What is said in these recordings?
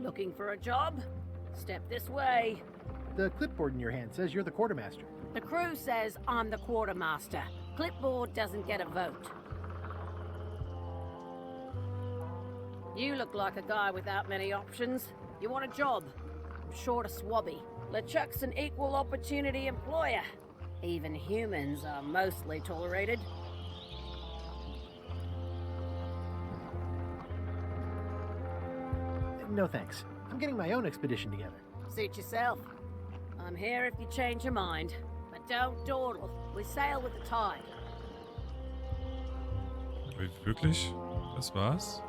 Looking for a job? Step this way. The clipboard in your hand says you're the quartermaster. The crew says I'm the quartermaster. Clipboard doesn't get a vote. You look like a guy without many options. You want a job? I'm short of swabby. LeChuck's an equal opportunity employer. Even humans are mostly tolerated. No thanks. I'm getting my own expedition together. Suit yourself. I'm here if you change your mind. But don't dawdle. We sail with the tide. Wirklich? Das war's?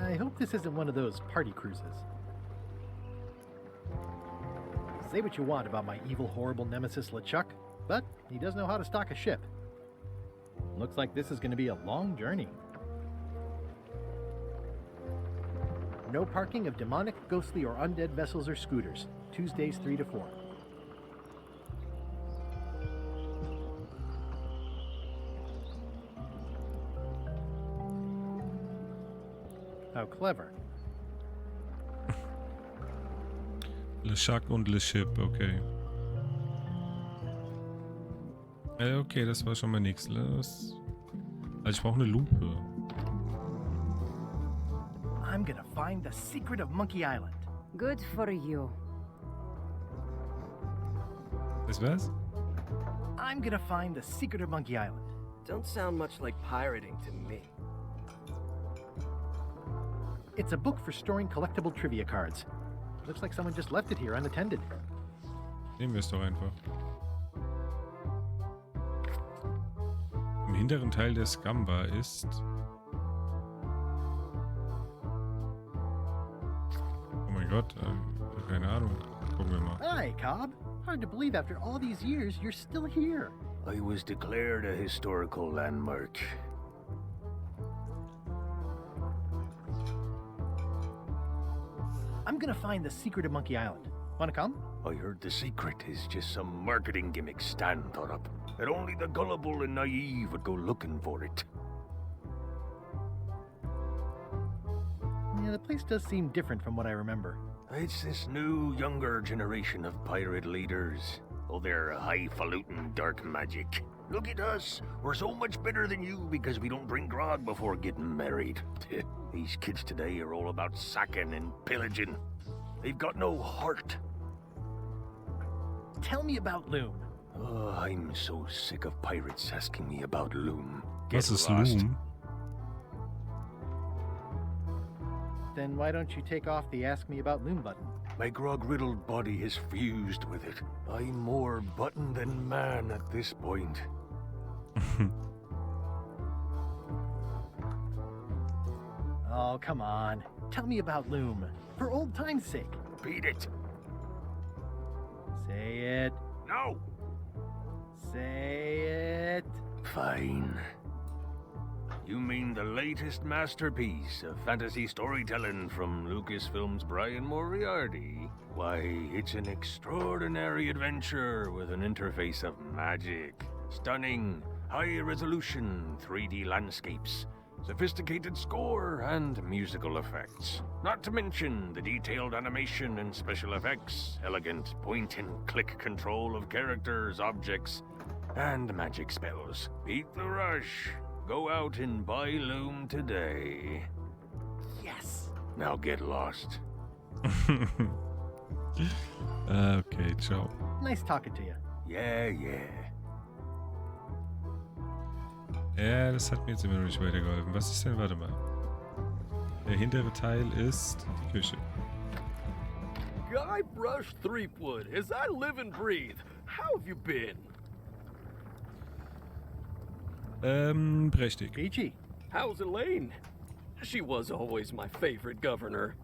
I hope this isn't one of those party cruises. Say what you want about my evil, horrible nemesis LeChuck, but he does know how to stock a ship. Looks like this is going to be a long journey. No parking of demonic, ghostly, or undead vessels or scooters. Tuesdays 3 to 4. How clever. LeChuck und LeShip, okay. Okay, das war schon mal nichts. Also ich brauche eine Lupe. I'm gonna find the secret of Monkey Island. Good for you. Das war's? I'm gonna find the secret of Monkey Island. Don't sound much like pirating to me. It's a book for storing collectible trivia cards. Looks like someone just left it here unattended. Nehmen wir es doch einfach. Im hinteren Teil der Scamba ist... Oh mein Gott, keine Ahnung. Gucken wir mal. Hi, Cobb. Hard to believe after all these years you're still here. I was declared a historical landmark. I'm gonna find the secret of Monkey Island. Wanna come? I heard the secret is just some marketing gimmick Stan thought up. That only the gullible and naive would go looking for it. Yeah, the place does seem different from what I remember. It's this new, younger generation of pirate leaders. Oh, they're highfalutin dark magic. Look at us. We're so much better than you because we don't drink grog before getting married. These kids today are all about sacking and pillaging. They've got no heart. Tell me about Loom. Oh, I'm so sick of pirates asking me about Loom. Was ist lost. Loom? Then why don't you take off the Ask Me About Loom button? My grog-riddled body has fused with it. I'm more button than man at this point. Oh, come on. Tell me about Loom. For old time's sake. Beat it. Say it. No. Say it. Fine. You mean the latest masterpiece of fantasy storytelling from Lucasfilm's Brian Moriarty? Why, it's an extraordinary adventure with an interface of magic, stunning, high-resolution 3D landscapes, sophisticated score, and musical effects. Not to mention the detailed animation and special effects, elegant point-and-click control of characters, objects, and magic spells. Beat the rush. Go out and buy Loom today. Yes. Now get lost. Okay, ciao. Nice talking to you. Yeah. Ja, das hat mir jetzt immer noch nicht weitergeholfen. Was ist denn? Warte mal. Der hintere Teil ist die Küche. Guybrush Threepwood, as I live and breathe. How have you been? Prächtig. Peachy. How's Elaine? She was always my favorite governor.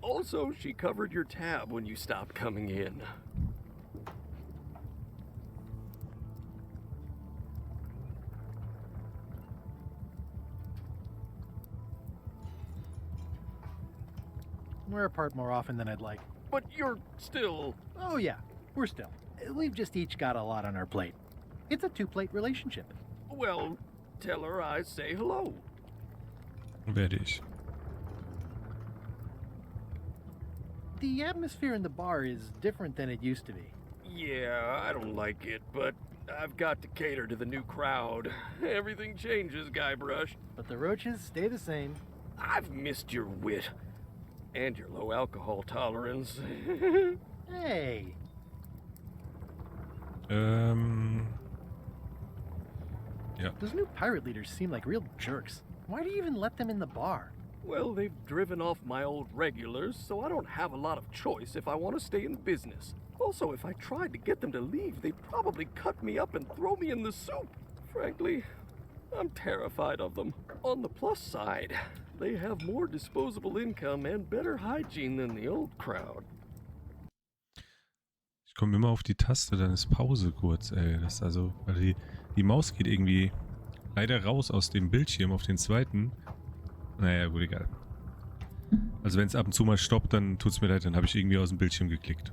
Also, she covered your tab when you stopped coming in. We're apart more often than I'd like. But you're still... Oh yeah, we're still. We've just each got a lot on our plate. It's a two-plate relationship. Well, tell her I say hello. Werde ich. The atmosphere in the bar is different than it used to be. Yeah, I don't like it, but I've got to cater to the new crowd. Everything changes, Guybrush. But the roaches stay the same. I've missed your wit. And your low alcohol tolerance. Hey, Ja. those new pirate leaders seem like real jerks. Why do you even let them in the bar? Well, they've driven off my old regulars, so I don't have a lot of choice if I want to stay in business. Also, if I tried to get them to leave, they'd probably cut me up and throw me in the soup. Frankly, I'm terrified of them. On the plus side, they have more disposable income and better hygiene than the old crowd. Ich komme immer auf die Taste, dann ist Pause kurz, ey. Das ist also, weil die Maus geht irgendwie leider raus aus dem Bildschirm auf den zweiten. Naja, gut, egal. Also wenn es ab und zu mal stoppt, dann tut's mir leid, dann habe ich irgendwie aus dem Bildschirm geklickt.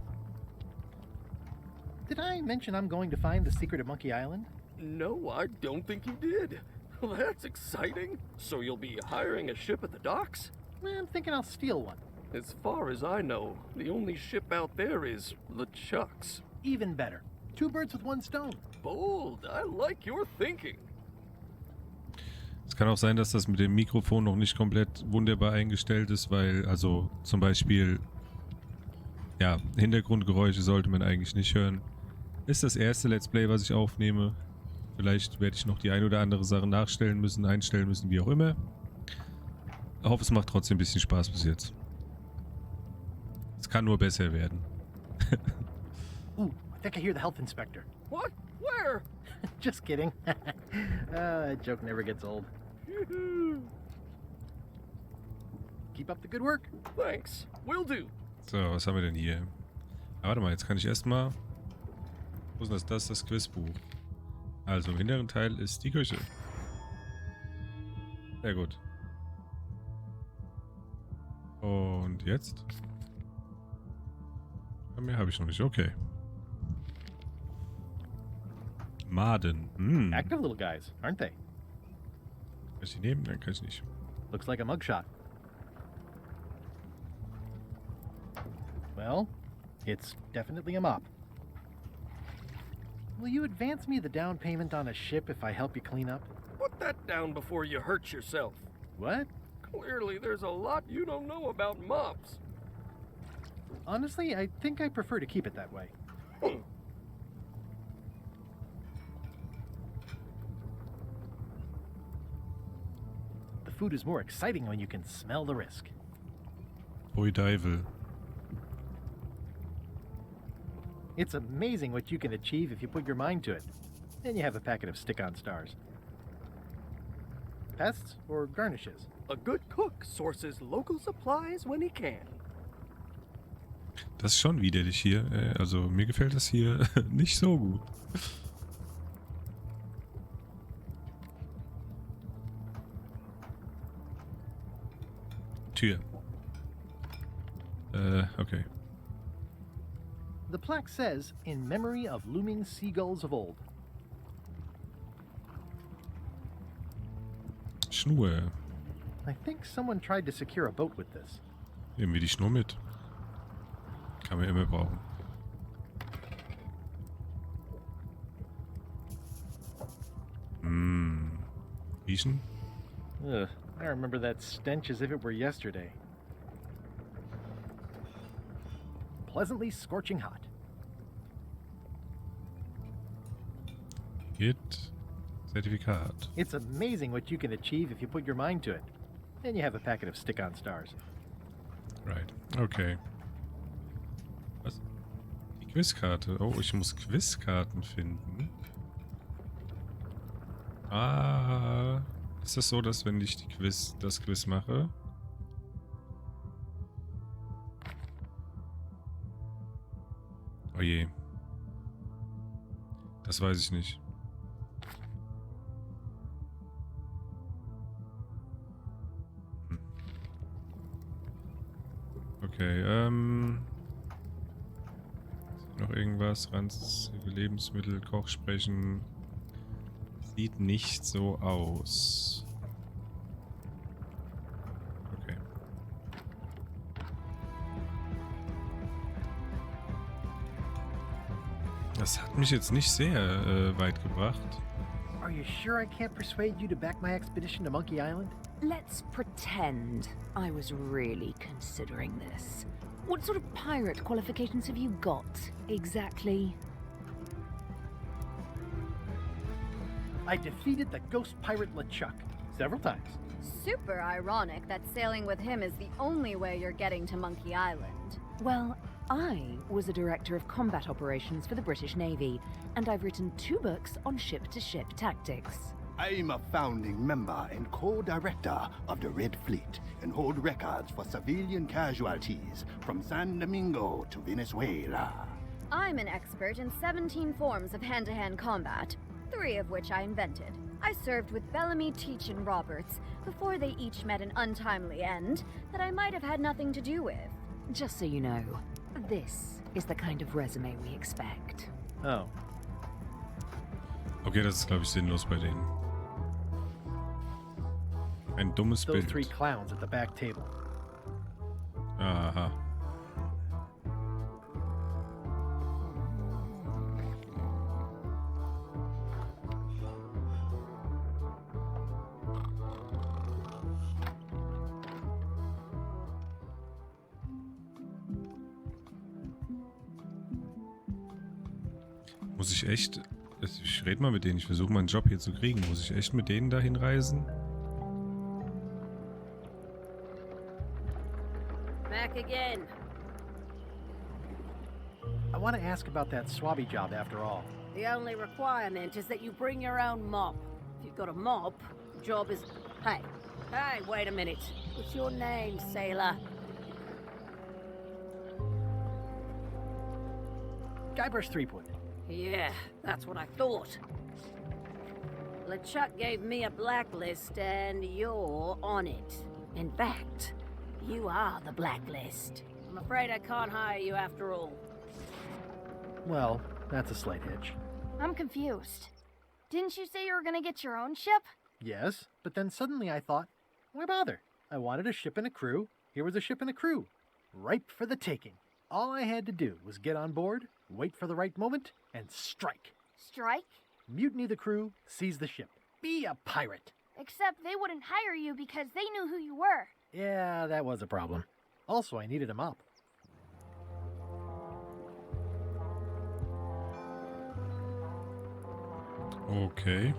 Did I mention I'm going to find the secret of Monkey Island? No, I don't think you did. Well, that's exciting. So you'll be hiring a ship at the docks? I'm thinking I'll steal one. As far as I know, the only ship out there is LeChuck's. Even better. 2 birds with 1 stone. Bold. I like your thinking. Es kann auch sein, dass das mit dem Mikrofon noch nicht komplett wunderbar eingestellt ist, weil, also zum Beispiel, ja, Hintergrundgeräusche sollte man eigentlich nicht hören. Ist das erste Let's Play, was ich aufnehme. Vielleicht werde ich noch die ein oder andere Sache nachstellen müssen, einstellen müssen, wie auch immer. Ich hoffe, es macht trotzdem ein bisschen Spaß bis jetzt. Es kann nur besser werden. Ooh, I think I hear the health inspector. What? Where? Just kidding. That joke never gets old. Keep up the good work. Thanks. Will do. So, was haben wir denn hier? Ah, warte mal, jetzt kann ich erstmal... Wo ist das? Das ist das Quizbuch. Also im hinteren Teil ist die Küche. Sehr gut. Und jetzt? Mehr habe ich noch nicht. Okay. Maden. Hm. Active little guys, aren't they? Kann ich die nehmen? Nein, kann ich nicht. Looks like a mugshot. Well, it's definitely a mop. Will you advance me the down payment on a ship if I help you clean up? Put that down before you hurt yourself. What? Clearly, there's a lot you don't know about mops. Honestly, I think I prefer to keep it that way. The food is more exciting when you can smell the risk. Oi Deivel. It's amazing what you can achieve if you put your mind to it. Then you have a packet of stick-on stars. Pests or garnishes? A good cook sources local supplies when he can. Das ist schon widerlich hier. Also mir gefällt das hier nicht so gut. Tür. Okay. The plaque says, in memory of looming seagulls of old. Schnur. I think someone tried to secure a boat with this. Nehmen wir die Schnur mit. Kann man immer brauchen. Riechen? Ugh, I remember that stench as if it were yesterday. Pleasantly scorching hot. Git. Zertifikat. It's amazing what you can achieve if you put your mind to it. Then you have a packet of stick-on stars. Right. Okay. Was? Die Quizkarte. Oh, ich muss Quizkarten finden. Ah. Ist das so, dass wenn ich das Quiz mache? Oh je. Das weiß ich nicht. Okay, noch irgendwas? Ranzige Lebensmittel, Koch sprechen. Sieht nicht so aus. Okay. Das hat mich jetzt nicht sehr weit gebracht. Are you sure I can't persuade you to back my expedition to Monkey Island? Let's pretend I was really considering this. What sort of pirate qualifications have you got, exactly? I defeated the ghost pirate LeChuck several times. Super ironic that sailing with him is the only way you're getting to Monkey Island. Well, I was a director of combat operations for the British Navy, and I've written 2 books on ship-to-ship tactics. I'm a founding member and co-director of the Red Fleet and hold records for civilian casualties from San Domingo to Venezuela. I'm an expert in 17 forms of hand-to-hand combat, 3 of which I invented. I served with Bellamy, Teach, and Roberts before they each met an untimely end that I might have had nothing to do with. Just so you know, this is the kind of resume we expect. Oh. Okay, das ist, glaube ich, sinnlos bei denen. Ein dummes Those Bild. 3 clowns at the back table. Aha. Muss ich echt... Ich rede mal mit denen, ich versuche mal einen Job hier zu kriegen. Muss ich echt mit denen dahin reisen? Back again. I want to ask about that swabby job after all. The only requirement is that you bring your own mop. If you've got a mop, the job is... Hey, wait a minute. What's your name, sailor? Guybrush Threepwood. Yeah, that's what I thought. LeChuck gave me a blacklist, and you're on it. In fact, you are the blacklist. I'm afraid I can't hire you after all. Well, that's a slight hitch. I'm confused. Didn't you say you were gonna get your own ship? Yes, but then suddenly I thought, why bother? I wanted a ship and a crew. Here was a ship and a crew. Ripe for the taking. All I had to do was get on board, wait for the right moment, and strike. Strike? Mutiny the crew, seize the ship. Be a pirate. Except they wouldn't hire you because they knew who you were. Yeah, that was a problem. Also, I needed a mop. Okay.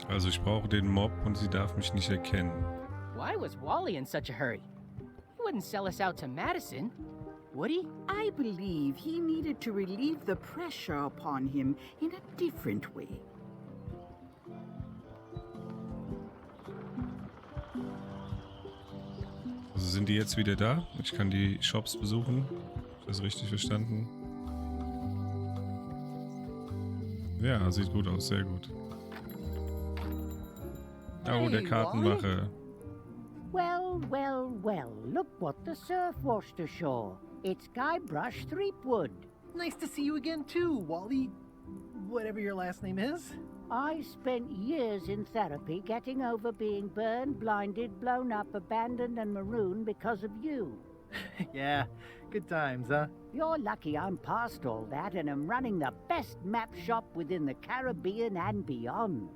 Also ich brauche den Mob und sie darf mich nicht erkennen. Why was Wally in such a hurry? He wouldn't sell us out to Madison, would he? I believe he needed to relieve the pressure upon him in a different way. Also sind die jetzt wieder da? Ich kann die Shops besuchen. Ist das richtig verstanden? Ja, sieht gut aus, sehr gut. Oh, der Kartenmacher. Well, look what the surf washed ashore. It's Guybrush Threepwood. Nice to see you again too, Wally. Whatever your last name is. I spent years in therapy getting over being burned, blinded, blown up, abandoned, and marooned because of you. Yeah, good times, huh? You're lucky I'm past all that and am running the best map shop within the Caribbean and beyond.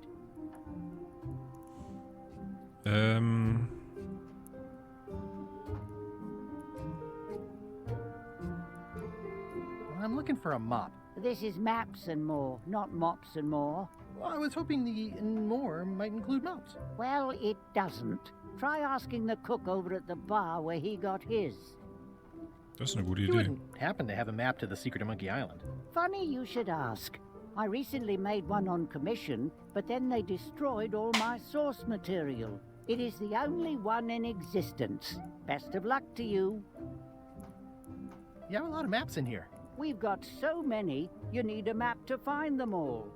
I'm looking for a mop. This is Maps and More, not Mops and More. Well, I was hoping the and more might include mops. Well, it doesn't. Try asking the cook over at the bar where he got his. Das ist eine gute You Idee. wouldn't happen to have a map to the secret of Monkey Island. Funny you should ask. I recently made one on commission, but then they destroyed all my source material. It is the only one in existence. Best of luck to you. You have a lot of maps in here. We've got so many, you need a map to find them all.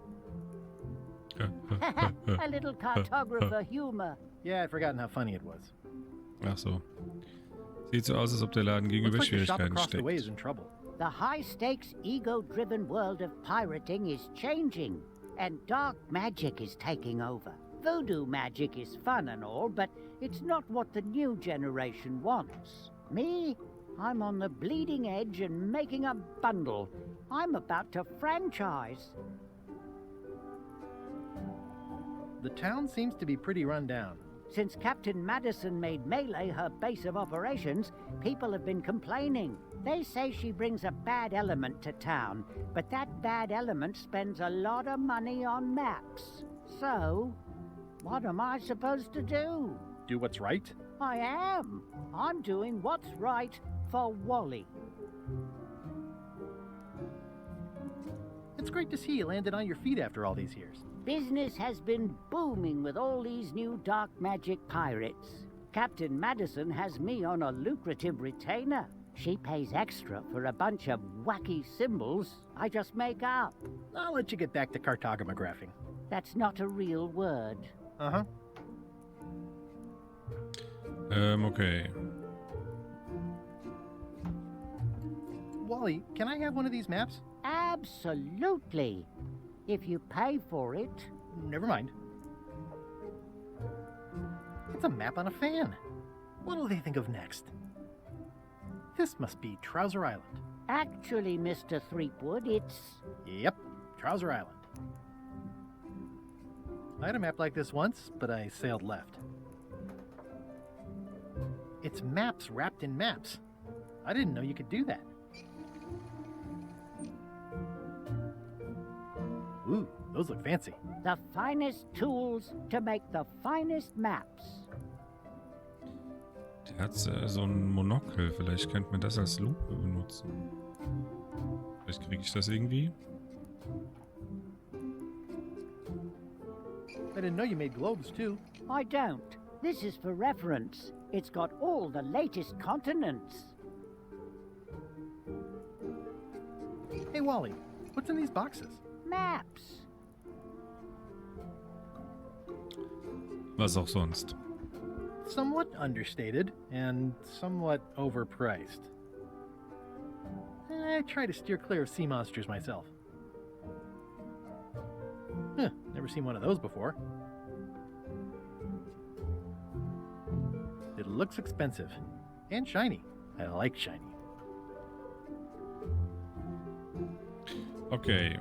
A little cartographer humor. Yeah, I'd forgotten how funny it was. Ach so. Sieht so aus, als ob der Laden gegenüber Looks like the shop Schwierigkeiten across the way is steckt. in trouble. The high-stakes, ego-driven world of pirating is changing. and dark magic is taking over. Voodoo magic is fun and all, but it's not what the new generation wants. Me? I'm on the bleeding edge and making a bundle. I'm about to franchise. The town seems to be pretty run down. Since Captain Madison made Melee her base of operations, people have been complaining. They say she brings a bad element to town, but that bad element spends a lot of money on maps. So, what am I supposed to do? Do what's right? I am. I'm doing what's right for Wally. It's great to see you landed on your feet after all these years. Business has been booming with all these new dark magic pirates. Captain Madison has me on a lucrative retainer. She pays extra for a bunch of wacky symbols I just make up. I'll let you get back to cartographing. That's not a real word. Uh-huh. Okay. Wally, can I have one of these maps? Absolutely. If you pay for it. Never mind. It's a map on a fan. What'll they think of next? This must be Trouser Island. Actually, Mr. Threepwood, it's... Yep, Trouser Island. I had a map like this once, but I sailed left. It's maps wrapped in maps. I didn't know you could do that. Ooh, those look fancy. The finest tools to make the finest maps. Der hat so ein Monokel. Vielleicht könnte man das als Lupe benutzen. Vielleicht kriege ich das irgendwie. I didn't know you made globes, too. I don't. This is for reference. It's got all the latest continents. Hey, Wally, what's in these boxes? Maps. Was auch sonst. Somewhat understated and somewhat overpriced. I try to steer clear of sea monsters myself. Huh, never seen one of those before. It looks expensive. And shiny. I like shiny. Okay.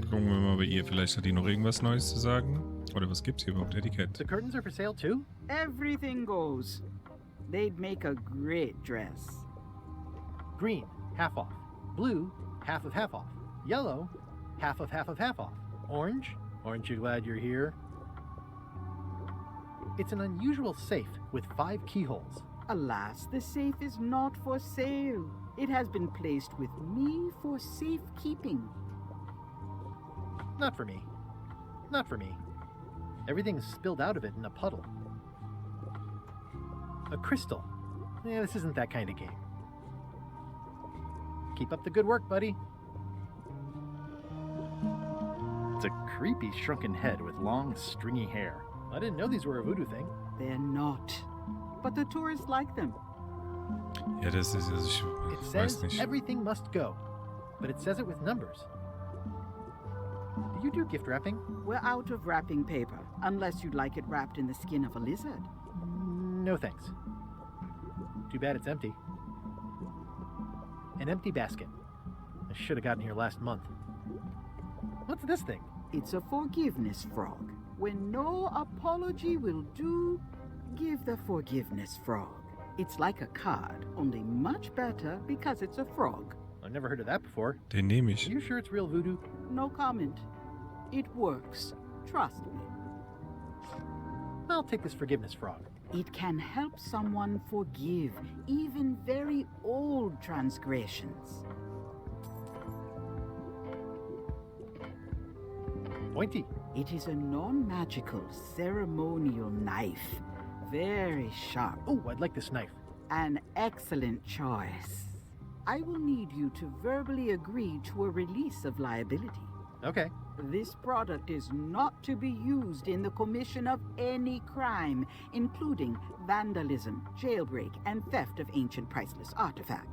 Gucken wir mal bei ihr. Vielleicht hat die noch irgendwas Neues zu sagen. Oder was gibt's hier überhaupt? Etikett. The curtains are for sale too? Everything goes. They'd make a great dress. Green, half off. Blue, half off. Yellow, half off. Orange, aren't you glad you're here? It's an unusual safe with 5 keyholes. Alas, the safe is not for sale. It has been placed with me for safekeeping. Not for me. Not for me. Everything's spilled out of it in a puddle. A crystal. Yeah, this isn't that kind of game. Keep up the good work, buddy. It's a creepy shrunken head with long, stringy hair. I didn't know these were a voodoo thing. They're not. But the tourists like them. Ja, das ist... It Ich weiß says nicht. everything must go, but it says it with numbers. Do you do gift wrapping? We're out of wrapping paper, unless you'd like it wrapped in the skin of a lizard. No thanks. Too bad it's empty. An empty basket. I should have gotten here last month. What's this thing? It's a forgiveness frog. When no apology will do, give the forgiveness frog. It's like a card, only much better because it's a frog. I've never heard of that before. Den nehme ich. Are you sure it's real voodoo? No comment. It works. Trust me. I'll take this forgiveness frog. It can help someone forgive even very old transgressions. Pointy. It is a non-magical ceremonial knife. Very sharp. Oh, I'd like this knife. An excellent choice. I will need you to verbally agree to a release of liability. Okay. This product is not to be used in the commission of any crime, including vandalism, jailbreak, and theft of ancient priceless artifacts.